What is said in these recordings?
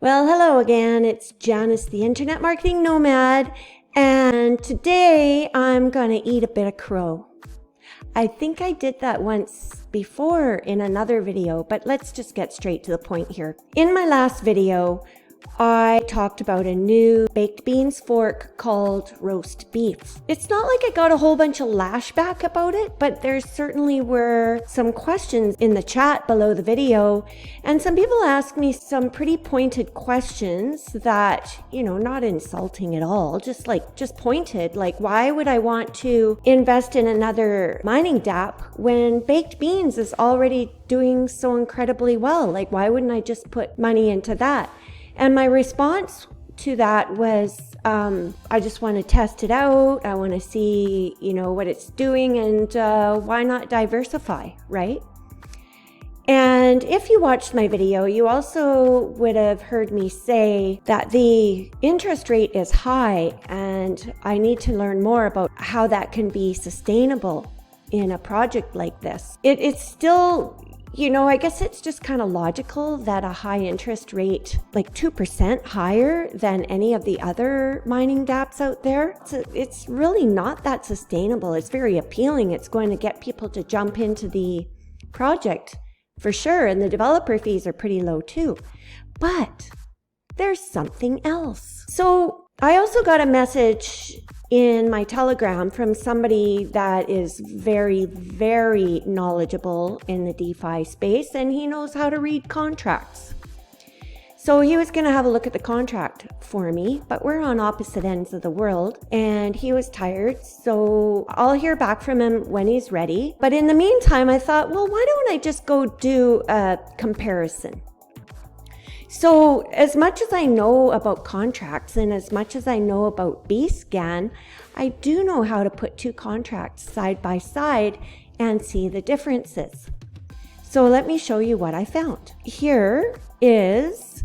Well, hello again. It's Janice, the Internet Marketing Nomad, and today I'm gonna eat a bit of crow. I think I did that once before in another video, but let's just get straight to the point here. In my last video, I talked about a new baked beans fork called roast beef. It's not like I got a whole bunch of lashback about it, but there certainly were some questions in the chat below the video, and some people asked me some pretty pointed questions that, not insulting at all, just pointed, like why would I want to invest in another mining dApp when baked beans is already doing so incredibly well? Like, why wouldn't I just put money into that? And my response to that was, I just want to test it out. I want to see, what it's doing, and why not diversify, right? And if you watched my video, you also would have heard me say that the interest rate is high, and I need to learn more about how that can be sustainable in a project like this. It's still... I guess it's just kind of logical that a high interest rate, like 2% higher than any of the other mining dApps out there, it's really not that sustainable. It's very appealing. It's going to get people to jump into the project for sure. And the developer fees are pretty low too. But there's something else. So I also got a message in my Telegram from somebody that is very, very knowledgeable in the DeFi space, and he knows how to read contracts. So he was going to have a look at the contract for me, but we're on opposite ends of the world, and he was tired, so I'll hear back from him when he's ready. But in the meantime, I thought, well, why don't I just go do a comparison? So as much as I know about contracts and as much as I know about Bscan, I do know how to put two contracts side by side and see the differences. So let me show you what I found. Here is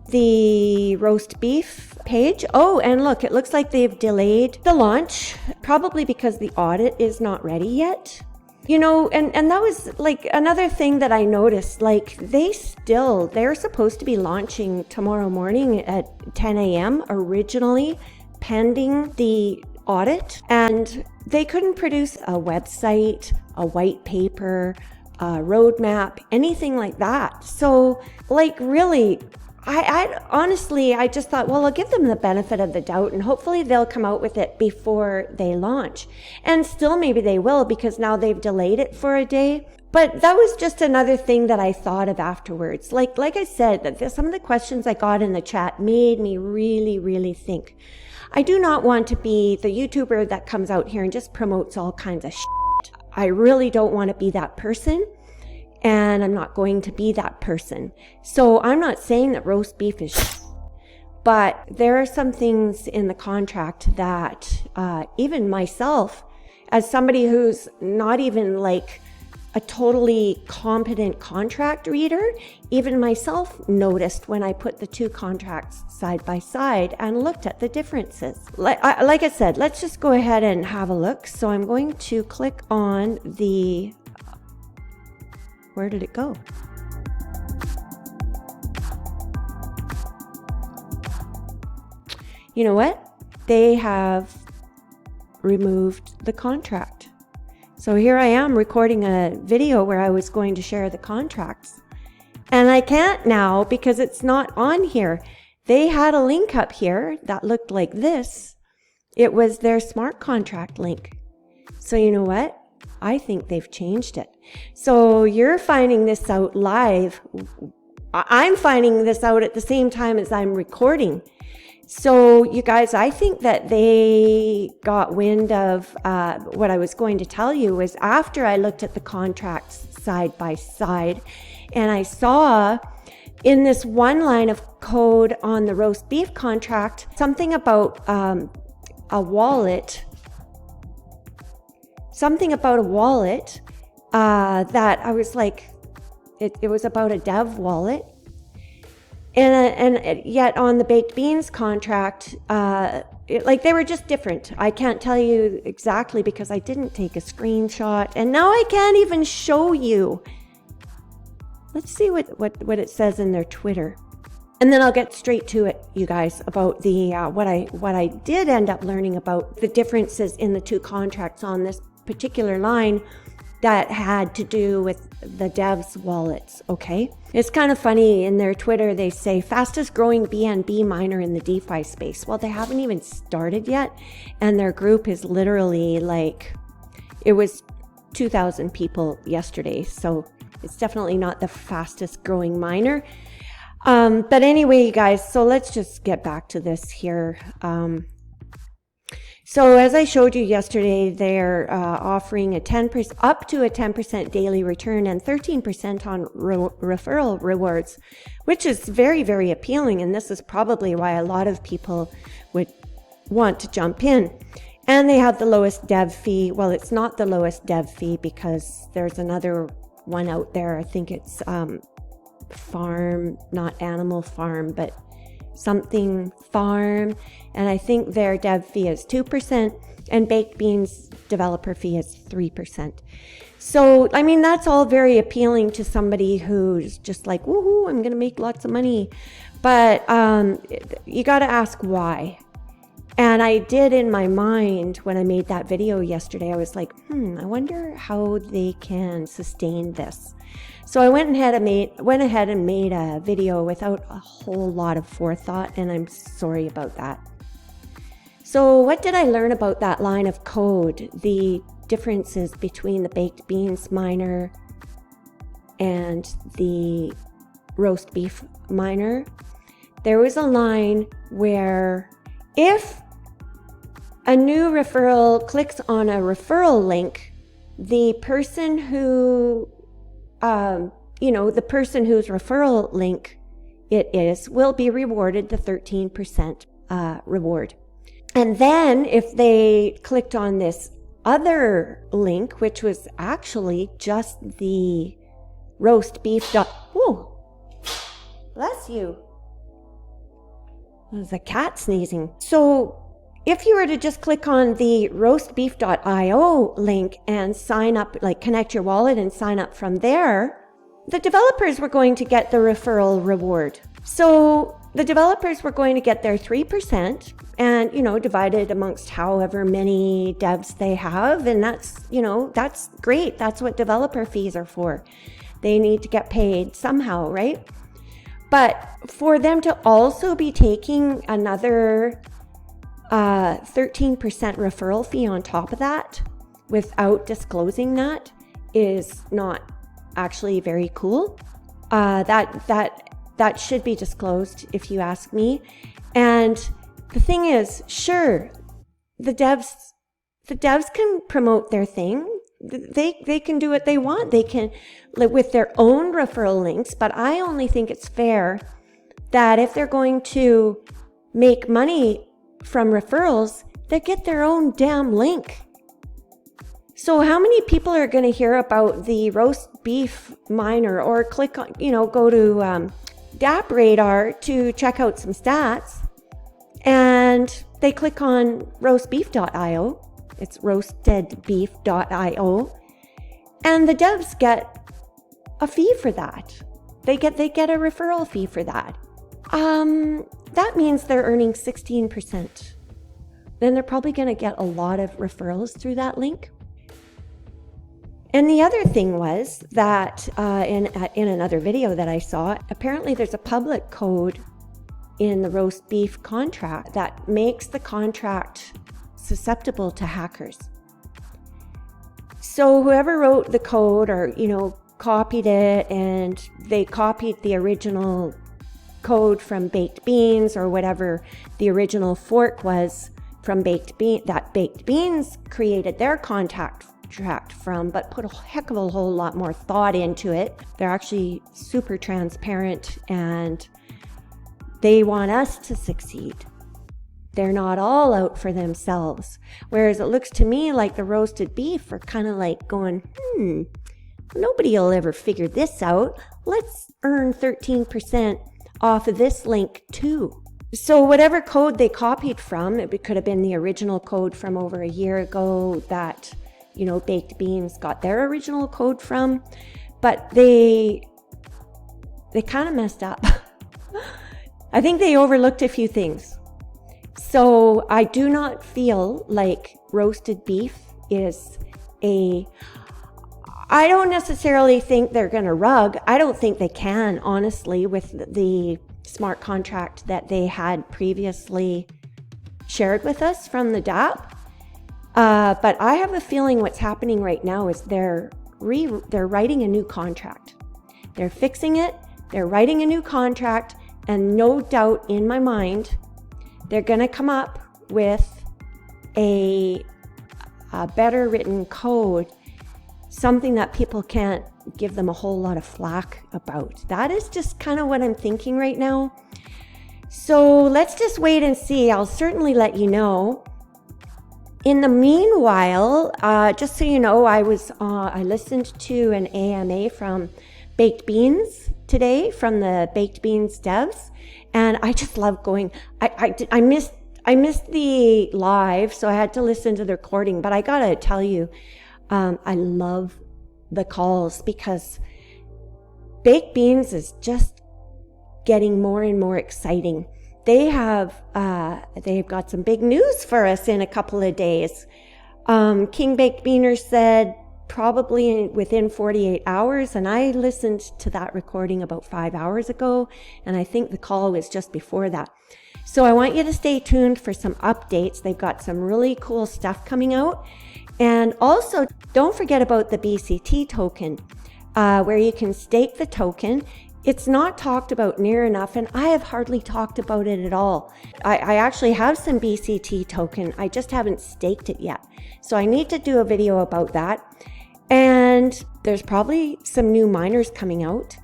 the roast beef page. Oh, and look, it looks like they've delayed the launch, probably because the audit is not ready yet. And that was like another thing that I noticed, like they're supposed to be launching tomorrow morning at 10 a.m. originally, pending the audit, and they couldn't produce a website, a white paper, a roadmap, anything like that. So like really, I honestly just thought, well, I'll give them the benefit of the doubt and hopefully they'll come out with it before they launch. And still maybe they will, because now they've delayed it for a day. But that was just another thing that I thought of afterwards. Like I said, that some of the questions I got in the chat made me really, really think. I do not want to be the YouTuber that comes out here and just promotes all kinds of shit. I really don't want to be that person. And I'm not going to be that person. So I'm not saying that roast beef is but there are some things in the contract that even myself, as somebody who's not even like a totally competent contract reader, even myself noticed when I put the two contracts side by side and looked at the differences. Like I said, let's just go ahead and have a look. So I'm going to click on the... Where did it go? You know what? They have removed the contract. So here I am recording a video where I was going to share the contracts. And I can't now because it's not on here. They had a link up here that looked like this. It was their smart contract link. So you know what? I think they've changed it. So you're finding this out live. I'm finding this out at the same time as I'm recording. So you guys, I think that they got wind of what I was going to tell you was after I looked at the contracts side by side, and I saw in this one line of code on the roast beef contract, something about a wallet. Something about a wallet that I was like, it was about a dev wallet. And yet on the baked beans contract, they were just different. I can't tell you exactly because I didn't take a screenshot. And now I can't even show you. Let's see what it says in their Twitter. And then I'll get straight to it, you guys, about the what I did end up learning about the differences in the two contracts on this particular line that had to do with the devs' wallets, okay? It's kind of funny, in their Twitter, they say, fastest growing BNB miner in the DeFi space. Well, they haven't even started yet, and their group is literally like, it was 2,000 people yesterday, so it's definitely not the fastest growing miner. But anyway, you guys, so let's just get back to this here. So as I showed you yesterday, they're offering up to a 10% daily return and 13% on referral rewards, which is very, very appealing. And this is probably why a lot of people would want to jump in. And they have the lowest dev fee. Well, it's not the lowest dev fee because there's another one out there. I think it's farm, not animal farm, but something farm, and I think their dev fee is 2% and Baked Beans developer fee is 3%. So I mean, that's all very appealing to somebody who's just like, woohoo, I'm gonna make lots of money. But you got to ask why. And I did, in my mind, when I made that video yesterday, I was like, I wonder how they can sustain this. So I went ahead and made a video without a whole lot of forethought, and I'm sorry about that. So what did I learn about that line of code? The differences between the Baked Beans miner and the roast beef miner. There was a line where if a new referral clicks on a referral link, the person who the person whose referral link it is will be rewarded the 13% reward. And then if they clicked on this other link, which was actually just the roast beef. Whoa, bless you. There's a cat sneezing. So if you were to just click on the roastbeef.io link and sign up, like connect your wallet and sign up from there, the developers were going to get the referral reward. So the developers were going to get their 3% and, divided amongst however many devs they have. And that's great. That's what developer fees are for. They need to get paid somehow, right? But for them to also be taking another 13% referral fee on top of that without disclosing that is not actually very cool. That should be disclosed, if you ask me. And the thing is, sure, the devs can promote their thing. They can do what they want. They can with their own referral links, but I only think it's fair that if they're going to make money from referrals, they get their own damn link. So how many people are going to hear about the roast beef miner or click on, go to dApp Radar to check out some stats, and they click on roastbeef.io. It's roastedbeef.io, and the devs get a fee for that. They get a referral fee for that. That means they're earning 16%. Then they're probably going to get a lot of referrals through that link. And the other thing was that in another video that I saw, apparently there's a public code in the roast beef contract that makes the contract susceptible to hackers. So whoever wrote the code or, copied it, and they copied the original code from Baked Beans or whatever the original fork was from Baked Beans created their contract from, but put a heck of a whole lot more thought into it. They're actually super transparent and they want us to succeed. They're not all out for themselves. Whereas it looks to me like the roasted beef are kind of like going, nobody will ever figure this out. Let's earn 13% off of this link too. So whatever code they copied from, it could have been the original code from over a year ago that, Baked Beans got their original code from, but they kind of messed up. I think they overlooked a few things. So I do not feel like roasted beef is I don't necessarily think they're going to rug. I don't think they can, honestly, with the smart contract that they had previously shared with us from the dApp. But I have a feeling what's happening right now is they're writing a new contract. They're fixing it. They're writing a new contract. And no doubt in my mind, they're going to come up with a better written code, something that people can't give them a whole lot of flack about. That is just kind of what I'm thinking right now. So let's just wait and see. I'll certainly let you know. In the meanwhile, just so you know, I listened to an AMA from Baked Beans today, from the Baked Beans devs, and I just love going. I missed the live, so I had to listen to the recording, but I gotta tell you, I love the calls because Baked Beans is just getting more and more exciting. They've got some big news for us in a couple of days. King Baked Beaner said probably within 48 hours, and I listened to that recording about 5 hours ago, and I think the call was just before that. So I want you to stay tuned for some updates. They've got some really cool stuff coming out. And also, don't forget about the BCT token, where you can stake the token. It's not talked about near enough, and I have hardly talked about it at all. I actually have some BCT token. I just haven't staked it yet. So I need to do a video about that. And there's probably some new miners coming out.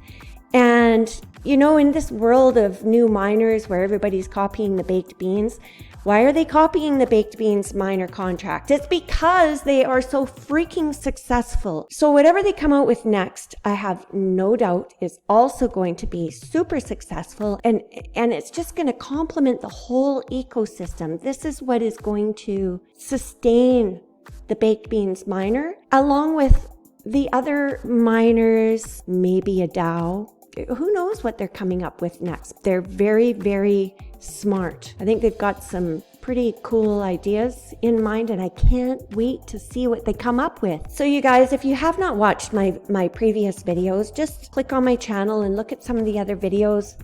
And, you know, in this world of new miners where everybody's copying the Baked Beans, why are they copying the Baked Beans miner contract? It's because they are so freaking successful. So whatever they come out with next, I have no doubt is also going to be super successful, and it's just going to complement the whole ecosystem. This is what is going to sustain the Baked Beans miner, along with the other miners, maybe a DAO. Who knows what they're coming up with next? They're very, very smart. I think they've got some pretty cool ideas in mind, and I can't wait to see what they come up with. So you guys, if you have not watched my previous videos, just click on my channel and look at some of the other videos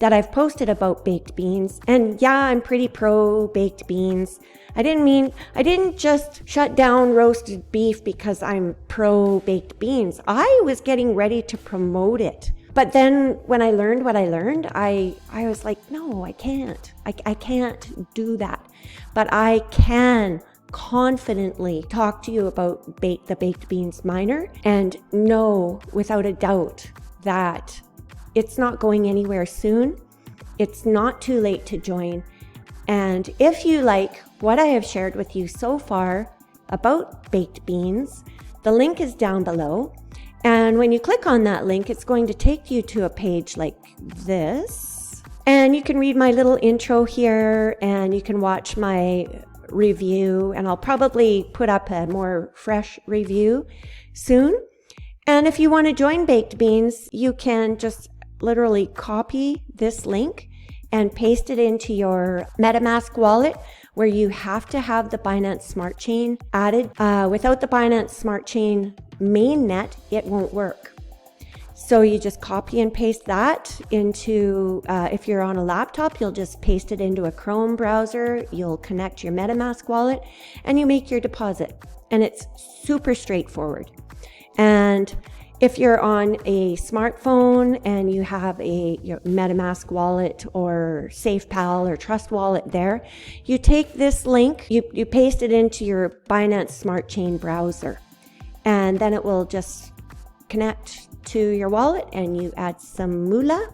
that I've posted about Baked Beans. And yeah, I'm pretty pro Baked Beans. I didn't just shut down roasted beef because I'm pro Baked Beans. I was getting ready to promote it. But then when I learned what I learned, I was like, no, I can't. I can't do that. But I can confidently talk to you about the Baked Beans miner and know without a doubt that it's not going anywhere soon. It's not too late to join. And if you like what I have shared with you so far about Baked Beans, the link is down below. And when you click on that link, it's going to take you to a page like this. And you can read my little intro here, and you can watch my review, and I'll probably put up a more fresh review soon. And if you want to join Baked Beans, you can just literally copy this link and paste it into your Metamask wallet, where you have to have the Binance Smart Chain added. Without the Binance Smart Chain mainnet, it won't work. So you just copy and paste that into, if you're on a laptop, you'll just paste it into a Chrome browser, you'll connect your Metamask wallet, and you make your deposit. And it's super straightforward. And if you're on a smartphone and you have your Metamask wallet or SafePal or Trust Wallet there, you take this link, you paste it into your Binance Smart Chain browser, and then it will just connect to your wallet, and you add some moolah,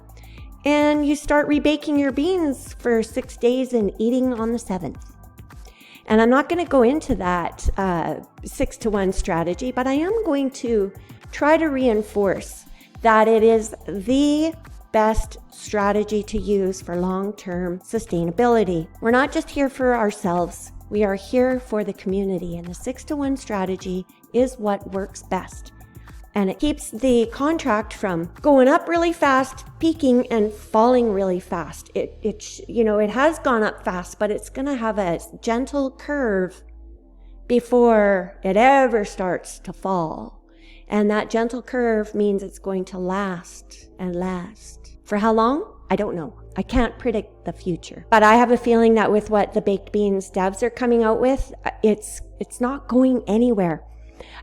and you start rebaking your beans for 6 days and eating on the 7th. And I'm not going to go into that 6-to-1 strategy, but I am going to try to reinforce that it is the best strategy to use for long-term sustainability. We're not just here for ourselves. We are here for the community, and the 6-to-1 strategy is what works best. and it keeps the contract from going up really fast, peaking, and falling really fast. It has gone up fast, but it's going to have a gentle curve before it ever starts to fall. And that gentle curve means it's going to last and last. For how long? I don't know. I can't predict the future. But I have a feeling that with what the baked beans devs are coming out with, it's not going anywhere.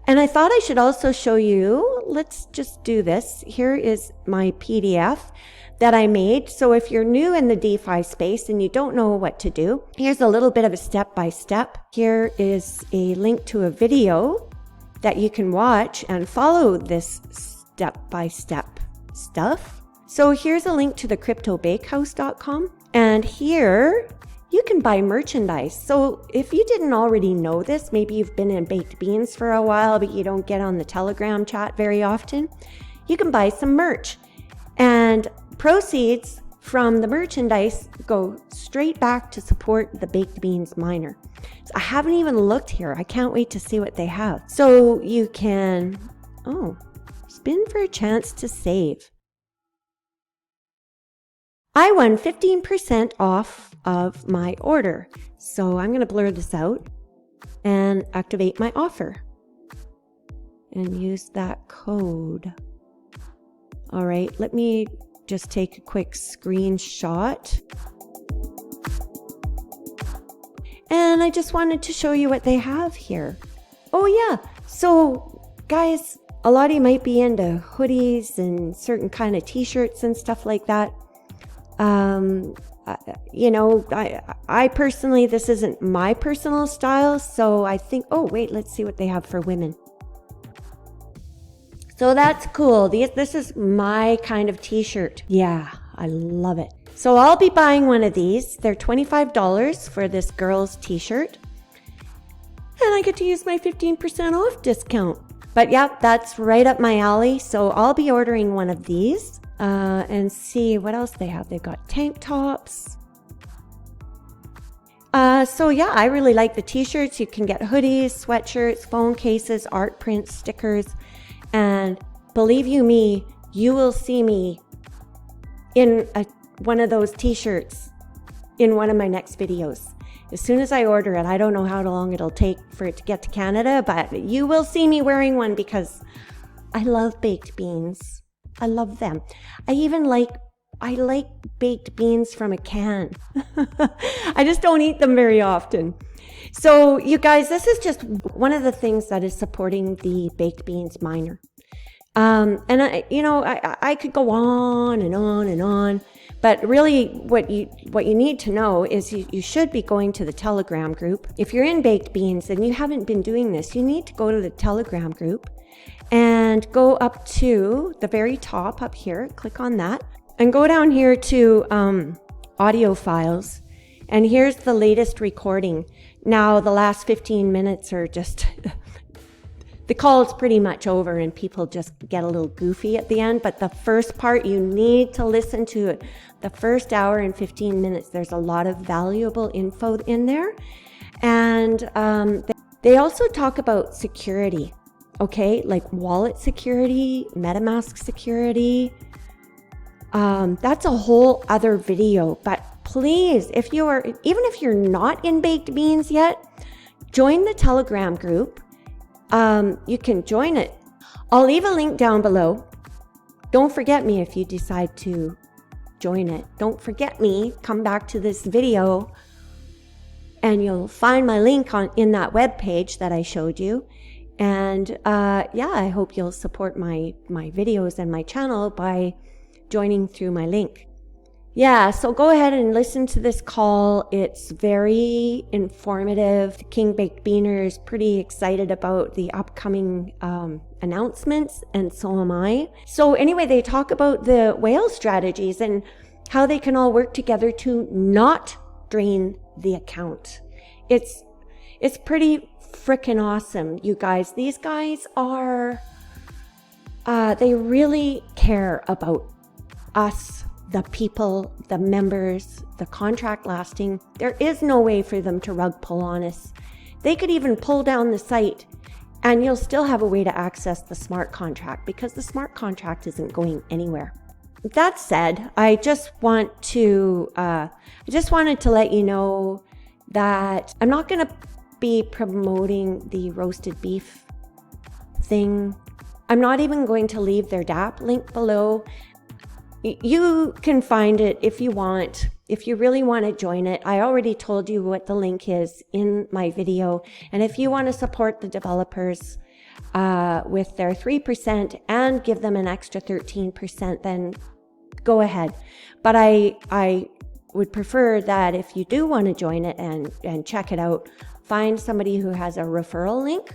And I thought I should also show you, let's just do this. Here is my PDF that I made. So if you're new in the DeFi space and you don't know what to do, here's a little bit of a step-by-step. Here is a link to a video that you can watch and follow this step-by-step stuff. So here's a link to the cryptobakehouse.com, and here you can buy merchandise. So if you didn't already know this, maybe you've been in baked beans for a while, but you don't get on the Telegram chat very often, you can buy some merch. And proceeds from the merchandise go straight back to support the Baked Beans Miner. So I haven't even looked here. I can't wait to see what they have. So you can, spin for a chance to save. I won 15% off of my order. So I'm going to blur this out and activate my offer and use that code. All right, let me just take a quick screenshot. And I just wanted to show you what they have here. Oh yeah, so guys, a lot of you might be into hoodies and certain kind of t-shirts and stuff like that. I personally, this isn't my personal style, so I think, let's see what they have for women. So that's cool. This is my kind of t-shirt. Yeah, I love it. So I'll be buying one of these. They're $25 for this girl's t-shirt. And I get to use my 15% off discount. But yeah, that's right up my alley. So I'll be ordering one of these and see what else they have. They've got tank tops. So yeah, I really like the t-shirts. You can get hoodies, sweatshirts, phone cases, art prints, stickers. And believe you me, you will see me in one of those t-shirts in one of my next videos. As soon as I order it, I don't know how long it'll take for it to get to Canada, but you will see me wearing one because I love baked beans. I love them. I like baked beans from a can. I just don't eat them very often. So you guys, this is just one of the things that is supporting the Baked Beans Miner. And I could go on and on and on, but really what you need to know is you should be going to the Telegram group. If you're in Baked Beans and you haven't been doing this, you need to go to the Telegram group and go up to the very top up here, click on that, and go down here to audio files. And here's the latest recording. Now, the last 15 minutes are just, the call is pretty much over and people just get a little goofy at the end. But the first part, you need to listen to it. The first hour and 15 minutes, there's a lot of valuable info in there. And they also talk about security, okay? Like wallet security, Metamask security. That's a whole other video, but please, even if you're not in Baked Beans yet, join the Telegram group. You can join it. I'll leave a link down below. Don't forget me if you decide to join it. Don't forget me. Come back to this video and you'll find my link in that web page that I showed you. And yeah, I hope you'll support my videos and my channel by joining through my link. Yeah, so go ahead and listen to this call. It's very informative. King Baked Beaner is pretty excited about the upcoming announcements, and so am I. So anyway, they talk about the whale strategies and how they can all work together to not drain the account. It's pretty freaking awesome, you guys. These guys are, they really care about us, the people, the members, the contract lasting. There is no way for them to rug pull on us. They could even pull down the site And you'll still have a way to access the smart contract because the smart contract isn't going anywhere. That said, I just wanted to let you know that I'm not going to be promoting the roasted beef thing. I'm not even going to leave their dApp link below. You can find it if you want. If you really want to join it, I already told you what the link is in my video. And if you want to support the developers with their 3% and give them an extra 13%, then go ahead. But I would prefer that if you do want to join it and check it out, find somebody who has a referral link.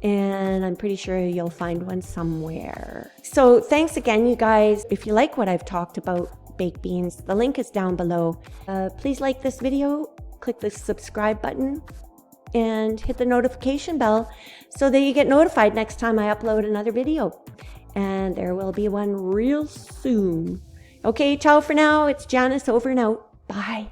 And I'm pretty sure you'll find one somewhere. So thanks again, you guys. If you like what I've talked about baked beans, the link is down below. Please like this video, click the subscribe button, and hit the notification bell so that you get notified next time I upload another video. And there will be one real soon. Okay, ciao for now. It's Janice over and out. Bye.